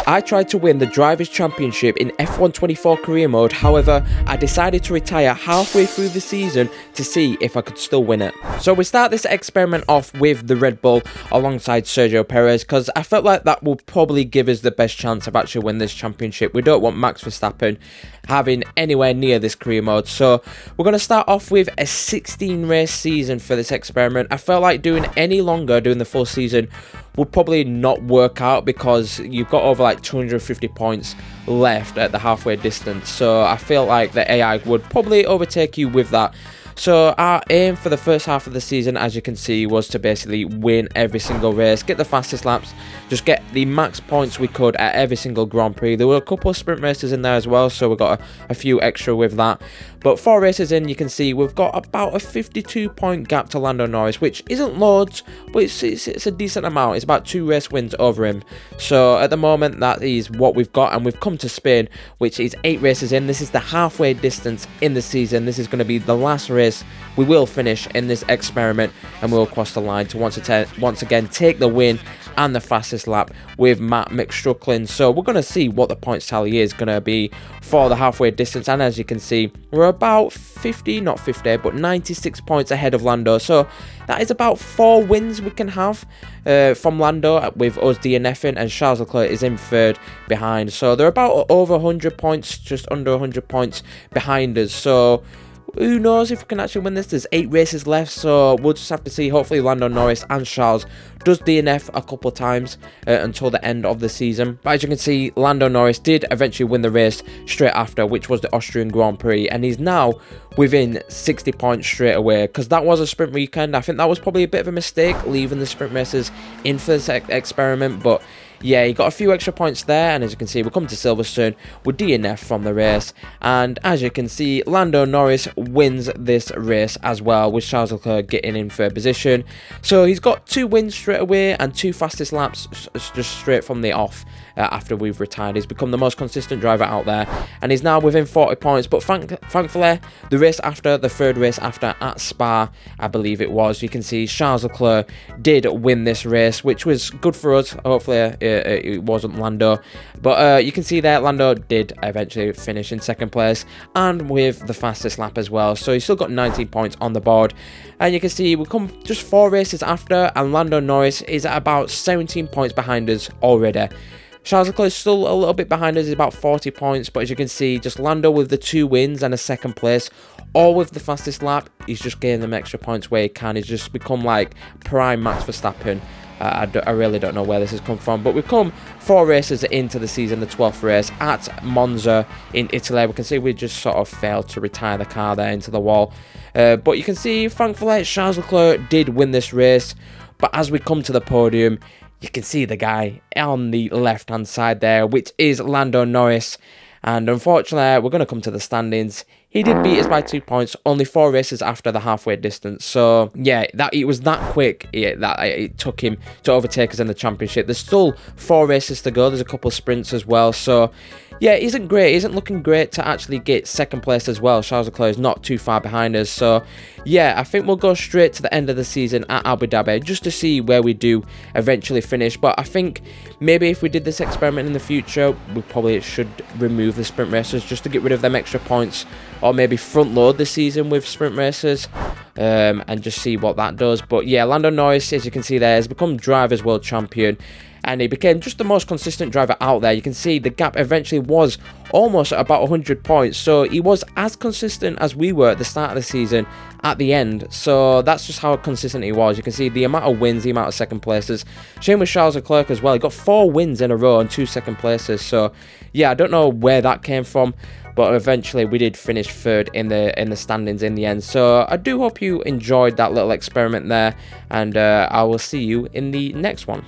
I tried to win the Drivers' Championship in F1 24 career mode, however, I decided to retire halfway through the season to see if I could still win it. So we start this experiment off with the Red Bull alongside Sergio Perez, because I felt like that will probably give us the best chance of actually winning this championship. We don't want Max Verstappen having anywhere near this career mode. So we're going to start off with a 16 race season for this experiment. I felt like doing the full season would probably not work out because you've got over like 250 points left at the halfway distance, so I feel like the AI would probably overtake you with that. So our aim for the first half of the season, as you can see, was to basically win every single race, get the fastest laps, just get the max points we could at every single Grand Prix. There were a couple of sprint races in there as well, so we got a few extra with that. But 4 races in, you can see we've got about a 52 point gap to Lando Norris, which isn't loads, but it's a decent amount. It's about 2 race wins over him. So at the moment, that is what we've got, and we've come to Spain, which is 8 races in. This is the halfway distance in the season. This is going to be the last race we will finish in this experiment, and we'll cross the line to once again take the win and the fastest lap with Matt McStruckling. So we're going to see what the points tally is going to be for the halfway distance, and as you can see, we're about 96 points ahead of Lando. So that is about 4 wins we can have from Lando, with us DNFing, and Charles Leclerc is in 3rd behind. So they're about over 100 points, just under 100 points behind us. So who knows if we can actually win this? There's 8 races left, so we'll just have to see. Hopefully Lando Norris and Charles does DNF a couple of times until the end of the season. But as you can see, Lando Norris did eventually win the race straight after, which was the Austrian Grand Prix, and he's now within 60 points straight away, because that was a sprint weekend. I think that was probably a bit of a mistake, leaving the sprint races in for this experiment, but yeah, he got a few extra points there, and as you can see, we come to Silverstone with DNF from the race, and as you can see, Lando Norris wins this race as well, with Charles Leclerc getting in 3rd position. So he's got 2 wins straight away and 2 fastest laps just straight from the off. After we've retired, he's become the most consistent driver out there, and he's now within 40 points. But thankfully, the race after, the 3rd race after at Spa, I believe it was, you can see Charles Leclerc did win this race, which was good for us. Hopefully it wasn't Lando, but you can see there Lando did eventually finish in 2nd place and with the fastest lap as well. So he's still got 19 points on the board, and you can see we come just 4 races after, and Lando Norris is at about 17 points behind us already. Charles Leclerc is still a little bit behind us, he's about 40 points, but as you can see, just Lando with the 2 wins and a 2nd place, all with the fastest lap, he's just gaining them extra points where he can. He's just become like prime Max Verstappen. I really don't know where this has come from, but we've come 4 races into the season, the 12th race at Monza in Italy. We can see we just sort of failed to retire the car there into the wall, but you can see, thankfully, Charles Leclerc did win this race. But as we come to the podium, you can see the guy on the left-hand side there, which is Lando Norris. And unfortunately, we're going to come to the standings. He did beat us by 2 points, only 4 races after the halfway distance. So, yeah, it was that quick that it took him to overtake us in the championship. There's still 4 races to go. There's a couple of sprints as well. So, yeah, it isn't great. It isn't looking great to actually get 2nd place as well. Charles Leclerc is not too far behind us. So, yeah, I think we'll go straight to the end of the season at Abu Dhabi just to see where we do eventually finish. But I think maybe if we did this experiment in the future, we probably should remove the sprint races just to get rid of them extra points, or maybe front load the season with sprint races and just see what that does. But yeah, Lando Norris, as you can see there, has become Drivers' World Champion, and he became just the most consistent driver out there. You can see the gap eventually was almost about 100 points, so he was as consistent as we were at the start of the season at the end. So that's just how consistent he was. You can see the amount of wins, the amount of 2nd places. Same with Charles Leclerc as well. He got 4 wins in a row and 2 2nd places. So yeah, I don't know where that came from, but eventually we did finish 3rd in the standings in the end. So I do hope you enjoyed that little experiment there, and I will see you in the next one.